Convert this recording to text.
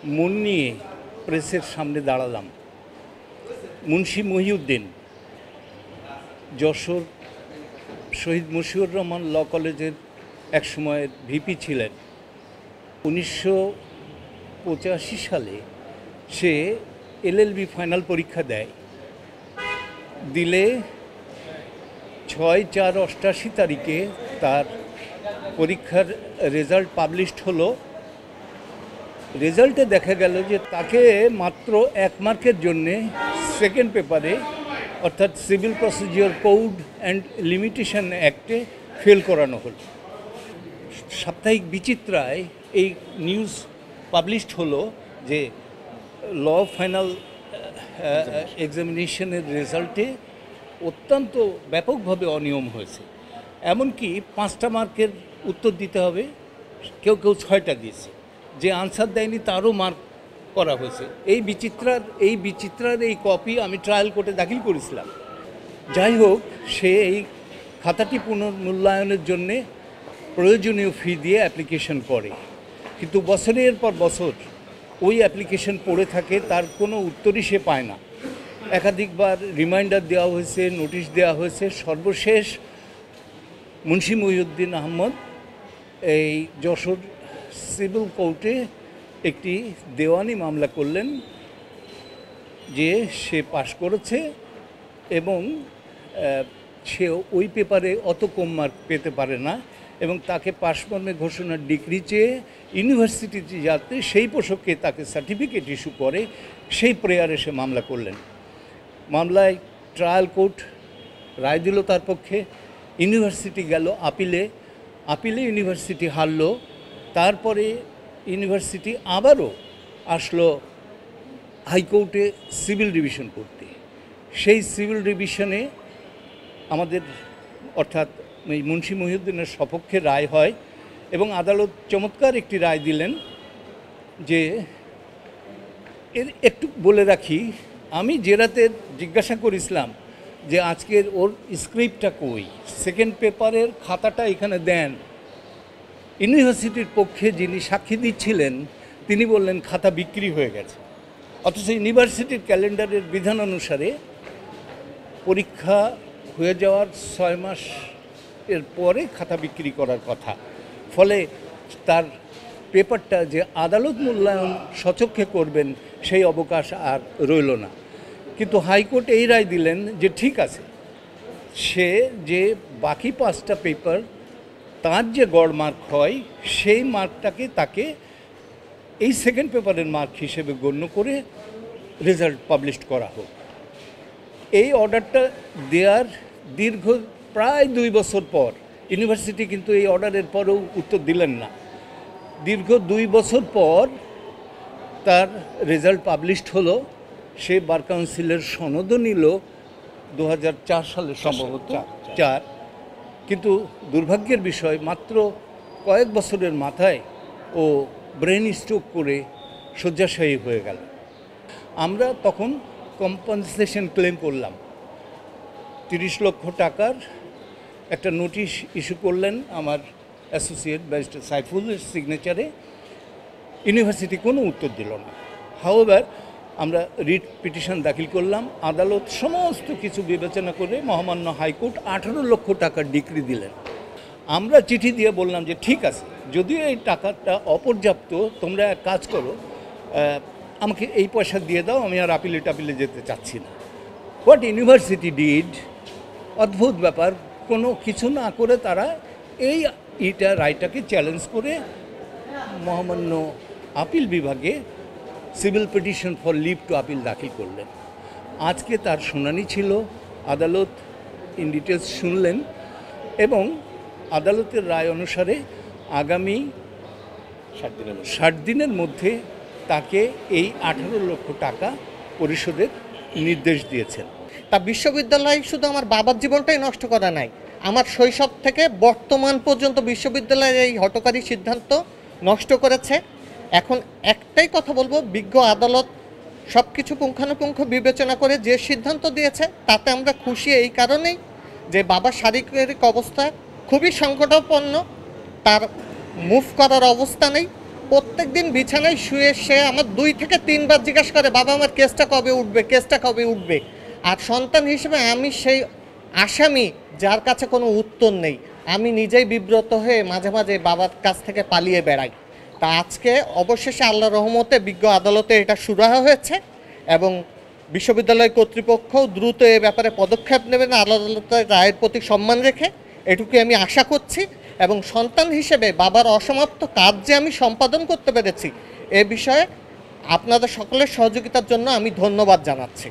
মন নিয়ে প্রেসের সামনে দাঁড়ালাম। মুন্সি মহিউদ্দিন যশোর শহীদ মশিউর রহমান ল কলেজের এক সময়ের ভিপি ছিলেন। 1985 সালে সে এলএলবি ফাইনাল পরীক্ষা দেয়। দিলে 6/4/88 তারিখে তার পরীক্ষার রেজাল্ট পাবলিশড হলো। রেজাল্টে দেখা গেল যে তাকে মাত্র 1 মার্কের জন্যে সেকেন্ড পেপারে অর্থাৎ civil procedure code and limitation অ্যাক্টে ফেল করানো হলো। সাপ্তাহিক বিচিত্রায় এই নিউজ পাবলিশড হলো যে ল ফাইনাল এক্সামিনেশনের রেজাল্টে অত্যন্ত ব্যাপকভাবে অনিয়ম হয়েছে। এমনকি 5টা মার্কের উত্তর দিতে হবে, কেউ কেউ 6টা দিয়েছে। যে আনসার দেয়নি তারও মার্ক করা হয়েছে। এই বিচিত্রার এই কপি আমি ট্রায়াল কোর্টে দাখিল করেছিলাম। যাই হোক, সে এই খাতাটি পুনর্মূল্যায়নের জন্যে প্রয়োজনীয় ফি দিয়ে অ্যাপ্লিকেশন করে, কিন্তু বছরের পর বছর ওই অ্যাপ্লিকেশন পড়ে থাকে, তার কোনো উত্তরই সে পায় না। একাধিকবার রিমাইন্ডার দেওয়া হয়েছে, নোটিশ দেওয়া হয়েছে। সর্বশেষ মুন্সি মহিউদ্দিন আহমদ এই যশোর সিভিল কোর্টে একটি দেওয়ানি মামলা করলেন যে সে পাশ করেছে এবং সে ওই পেপারে অত কম মার্ক পেতে পারে না, এবং তাকে পাশ মর্মে ঘোষণার ডিক্রি চেয়ে ইউনিভার্সিটিতে যাতে সেই পোশাকে তাকে সার্টিফিকেট ইস্যু করে, সেই প্রেয়ারে সে মামলা করলেন। মামলায় ট্রায়াল কোর্ট রায় দিল তার পক্ষে। ইউনিভার্সিটি গেল আপিলে ইউনিভার্সিটি হারল। তারপরে ইউনিভার্সিটি আবারও আসলো হাইকোর্টে সিভিল ডিভিশন করতে। সেই সিভিল ডিভিশনে আমাদের অর্থাৎ মুন্সি মহিউদ্দিনের সপক্ষে রায় হয় এবং আদালত চমৎকার একটি রায় দিলেন। যে এর একটু বলে রাখি, আমি যে রাতে জিজ্ঞাসা করেছিলাম যে আজকের ওর স্ক্রিপ্টটা কই, সেকেন্ড পেপারের খাতাটা এখানে দেন, ইউনিভার্সিটির পক্ষে যিনি সাক্ষী দিচ্ছিলেন তিনি বললেন খাতা বিক্রি হয়ে গেছে। অথচ ইউনিভার্সিটির ক্যালেন্ডারের বিধান অনুসারে পরীক্ষা হয়ে যাওয়ার 6 মাস এর পরে খাতা বিক্রি করার কথা। ফলে তার পেপারটা যে আদালত মূল্যায়ন সচক্ষে করবেন সেই অবকাশ আর রইল না। কিন্তু হাইকোর্ট এই রায় দিলেন যে ঠিক আছে, সে যে বাকি 5টা পেপার তার যে গড় মার্ক হয় সেই মার্কটাকে তাকে এই সেকেন্ড পেপারের মার্ক হিসেবে গণ্য করে রেজাল্ট পাবলিশ করা হোক। এই অর্ডারটা দেওয়ার দীর্ঘ প্রায় 2 বছর পর, ইউনিভার্সিটি কিন্তু এই অর্ডারের পরেও উত্তর দিলেন না, দীর্ঘ 2 বছর পর তার রেজাল্ট পাবলিশড হলো। সে বার কাউন্সিলের সনদও নিল 2004 সালে, সম্ভবত 4। কিন্তু দুর্ভাগ্যের বিষয়, মাত্র কয়েক বছরের মাথায় ও ব্রেন স্ট্রোক করে শয্যাশায়ী হয়ে গেল। আমরা তখন কম্পেনসেশন ক্লেম করলাম। 30 লক্ষ টাকার একটা নোটিশ ইস্যু করলেন আমার অ্যাসোসিয়েট ব্যারিস্টার সাইফুলের সিগনেচারে। ইউনিভার্সিটি কোনো উত্তর দিল না। হাউএভার আমরা রিট পিটিশন দাখিল করলাম। আদালত সমস্ত কিছু বিবেচনা করে মহামান্য হাইকোর্ট 18 লক্ষ টাকার ডিক্রি দিলেন। আমরা চিঠি দিয়ে বললাম যে ঠিক আছে, যদিও এই টাকাটা অপর্যাপ্ত, তোমরা এক কাজ করো, আমাকে এই পয়সা দিয়ে দাও, আমি আর আপিলে টাপিলে যেতে চাচ্ছি না। হোয়াট ইউনিভার্সিটি ডিড, অদ্ভুত ব্যাপার, কোনো কিছু না করে তারা এইটা রায়টাকে চ্যালেঞ্জ করে মহামান্য আপিল বিভাগে civil petition for leave to appeal দাখিল করলেন। আজকে তার শুনানি ছিল। আদালত ইন ডিটেলস শুনলেন এবং আদালতের রায় অনুসারে আগামী 60 দিনের মধ্যে তাকে এই 18 লক্ষ টাকা পরিশোধের নির্দেশ দিয়েছেন। তা বিশ্ববিদ্যালয় শুধু আমার বাবার জীবনটাই নষ্ট করা নাই, আমার শৈশব থেকে বর্তমান পর্যন্ত বিশ্ববিদ্যালয়ের এই হঠকারী সিদ্ধান্ত নষ্ট করেছে। এখন একটাই কথা বলবো, বিজ্ঞ আদালত সব কিছু পুঙ্খানুপুঙ্খ বিবেচনা করে যে সিদ্ধান্ত দিয়েছে তাতে আমরা খুশি এই কারণেই যে বাবার শারীরিক অবস্থা খুবই সংকটাপন্ন, তার মুভ করার অবস্থা নেই, প্রত্যেক দিন বিছানায় শুয়ে সে আমার 2 থেকে 3 বার জিজ্ঞাসা করে, বাবা আমার কেসটা কবে উঠবে, কেসটা কবে উঠবে। আর সন্তান হিসেবে আমি সেই আসামি যার কাছে কোনো উত্তর নেই। আমি নিজেই বিব্রত হয়ে মাঝে মাঝে বাবার কাছ থেকে পালিয়ে বেড়াই। তা আজকে অবশেষে আল্লাহর রহমতে বিজ্ঞ আদালতে এটা সুরাহা হয়েছে এবং বিশ্ববিদ্যালয় কর্তৃপক্ষও দ্রুত এ ব্যাপারে পদক্ষেপ নেবেন আদালতের রায়ের প্রতি সম্মান রেখে, এটুকু আমি আশা করছি। এবং সন্তান হিসেবে বাবার অসমাপ্ত কাজ যে আমি সম্পাদন করতে পেরেছি এ বিষয়ে আপনাদের সকলের সহযোগিতার জন্য আমি ধন্যবাদ জানাচ্ছি।